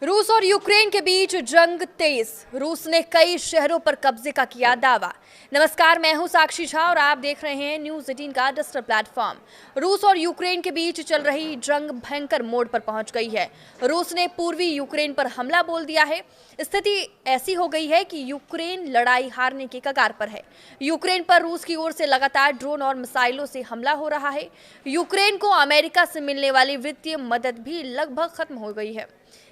रूस और यूक्रेन के बीच जंग तेज। रूस ने कई शहरों पर कब्जे का किया दावा। नमस्कार, मैं हूं साक्षी झा और आप देख रहे हैं न्यूज 18 का डिजिटल प्लेटफॉर्म। रूस और यूक्रेन के बीच चल रही जंग भयंकर मोड़ पर पहुंच गई है। रूस ने पूर्वी यूक्रेन पर हमला बोल दिया है। स्थिति ऐसी हो गई है कि यूक्रेन लड़ाई हारने के कगार पर है। यूक्रेन पर रूस की ओर से लगातार ड्रोन और मिसाइलों से हमला हो रहा है। यूक्रेन को अमेरिका से मिलने वाली वित्तीय मदद भी लगभग खत्म हो गई है।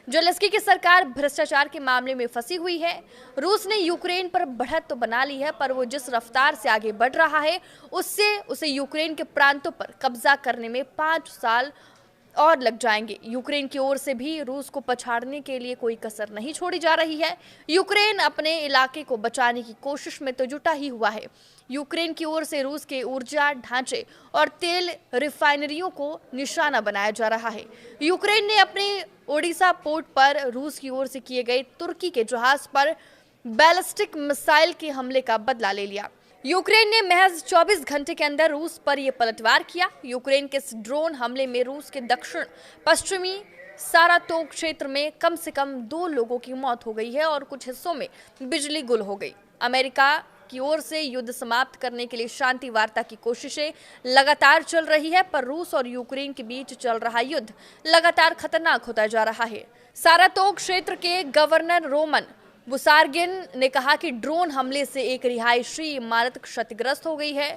जेलेंस्की की सरकार भ्रष्टाचार के मामले में फंसी हुई है। रूस ने यूक्रेन पर बढ़त तो बना ली है, पर वो जिस रफ्तार से आगे बढ़ रहा है उससे उसे यूक्रेन के प्रांतों पर कब्जा करने में 5 साल और लग जाएंगे। यूक्रेन की ओर से भी रूस को पछाड़ने के लिए कोई कसर नहीं छोड़ी जा रही है। यूक्रेन अपने इलाके को बचाने की कोशिश में तो जुटा ही हुआ है। यूक्रेन की ओर से रूस के ऊर्जा ढांचे और तेल रिफाइनरियों को निशाना बनाया जा रहा है। यूक्रेन ने अपने ओडिशा पोर्ट पर रूस की ओर से किए गए तुर्की के जहाज पर बैलिस्टिक मिसाइल के हमले का बदला ले लिया। यूक्रेन ने महज 24 घंटे के अंदर रूस पर यह पलटवार किया। यूक्रेन के इस ड्रोन हमले में रूस के दक्षिण पश्चिमी सारातोग क्षेत्र में कम से कम 2 लोगों की मौत हो गई है और कुछ हिस्सों में बिजली गुल हो गई। अमेरिका की ओर से युद्ध समाप्त करने के लिए शांति वार्ता की कोशिशें लगातार चल रही है, पर रूस और यूक्रेन के बीच चल रहा युद्ध लगातार खतरनाक होता जा रहा है। सारातोग क्षेत्र के गवर्नर रोमन बुसार्गिन ने कहा कि ड्रोन हमले से एक रिहायशी इमारत क्षतिग्रस्त हो गई है।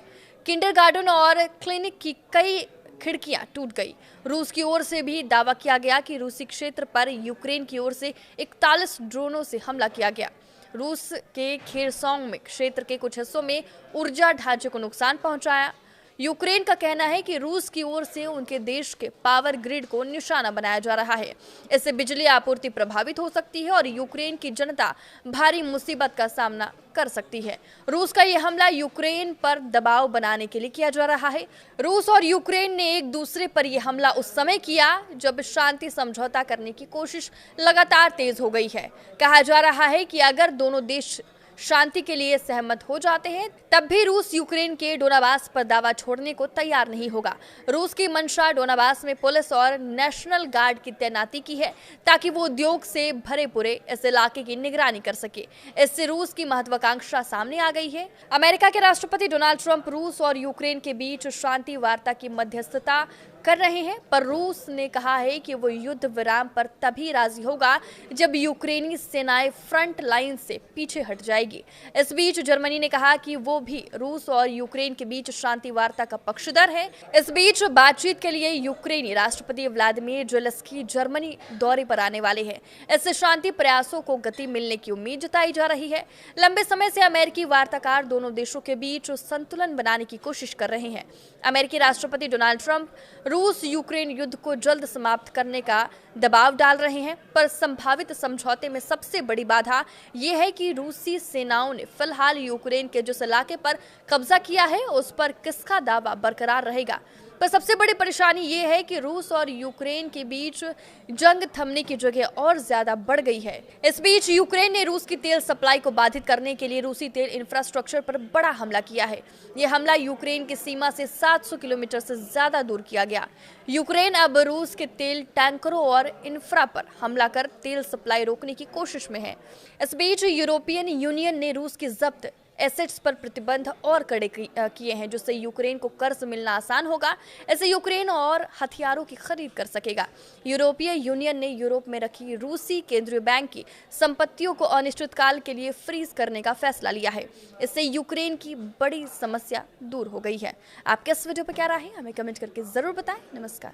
किंडरगार्टन और क्लिनिक की कई खिड़कियां टूट गई। रूस की ओर से भी दावा किया गया कि रूसी क्षेत्र पर यूक्रेन की ओर से 41 ड्रोनों से हमला किया गया। रूस के खेरसोंग में क्षेत्र के कुछ हिस्सों में ऊर्जा ढांचे को नुकसान पहुंचाया। यूक्रेन का कहना है कि रूस की ओर से उनके देश के पावर ग्रिड को निशाना बनाया जा रहा है। इससे बिजली आपूर्ति प्रभावित हो सकती है और यूक्रेन की जनता भारी मुसीबत का सामना कर सकती है। रूस का यह हमला यूक्रेन पर दबाव बनाने के लिए किया जा रहा है। रूस और यूक्रेन ने एक दूसरे पर यह हमला उस समय किया जब शांति समझौता करने की कोशिश लगातार तेज हो गई है। कहा जा रहा है कि अगर दोनों देश शांति के लिए सहमत हो जाते हैं तब भी रूस यूक्रेन के डोनाबास पर दावा छोड़ने को तैयार नहीं होगा। रूस की मंशा डोनाबास में पुलिस और नेशनल गार्ड की तैनाती की है ताकि वो उद्योग से भरे पूरे इस इलाके की निगरानी कर सके। इससे रूस की महत्वाकांक्षा सामने आ गई है। अमेरिका के राष्ट्रपति डोनाल्ड ट्रंप रूस और यूक्रेन के बीच शांति वार्ता की मध्यस्थता कर रहे हैं, पर रूस ने कहा है कि वो युद्ध विराम पर तभी राजी होगा जब यूक्रेनी सेनाएं फ्रंट लाइन से पीछे हट जाएगी। इस बीच जर्मनी ने कहा कि वो भी रूस और यूक्रेन के बीच शांति वार्ता का पक्षधर है। इस बीच बातचीत के लिए यूक्रेनी राष्ट्रपति व्लादिमीर जेलेंस्की जर्मनी दौरे पर आने वाले हैं। इससे शांति प्रयासों को गति मिलने की उम्मीद जताई जा रही है। लंबे समय से अमेरिकी वार्ताकार दोनों देशों के बीच संतुलन बनाने की कोशिश कर रहे हैं। अमेरिकी राष्ट्रपति डोनाल्ड ट्रंप रूस यूक्रेन युद्ध को जल्द समाप्त करने का दबाव डाल रहे हैं, पर संभावित समझौते में सबसे बड़ी बाधा यह है कि रूसी सेनाओं ने फिलहाल यूक्रेन के जिस इलाके पर कब्जा किया है उस पर किसका दावा बरकरार रहेगा। पर सबसे बड़ी परेशानी ये है कि रूस और यूक्रेन के बीच जंग थमने की जगह और ज्यादा बढ़ गई है। इस बीच यूक्रेन ने रूस की तेल सप्लाई को बाधित करने के लिए रूसी तेल इंफ्रास्ट्रक्चर पर बड़ा हमला किया है। यह हमला यूक्रेन की सीमा से 700 किलोमीटर से ज्यादा दूर किया गया। यूक्रेन अब रूस के तेल टैंकरों और इंफ्रा पर हमला कर तेल सप्लाई रोकने की कोशिश में है। इस बीच यूरोपियन यूनियन ने रूस की जब्त एसेट्स पर प्रतिबंध और कड़े किए हैं, जिससे यूक्रेन को कर्ज मिलना आसान होगा। ऐसे यूक्रेन और हथियारों की खरीद कर सकेगा। यूरोपीय यूनियन ने यूरोप में रखी रूसी केंद्रीय बैंक की संपत्तियों को अनिश्चितकाल के लिए फ्रीज करने का फैसला लिया है। इससे यूक्रेन की बड़ी समस्या दूर हो गई है। आपके इस वीडियो पर क्या राय है, हमें कमेंट करके जरूर बताएं। नमस्कार।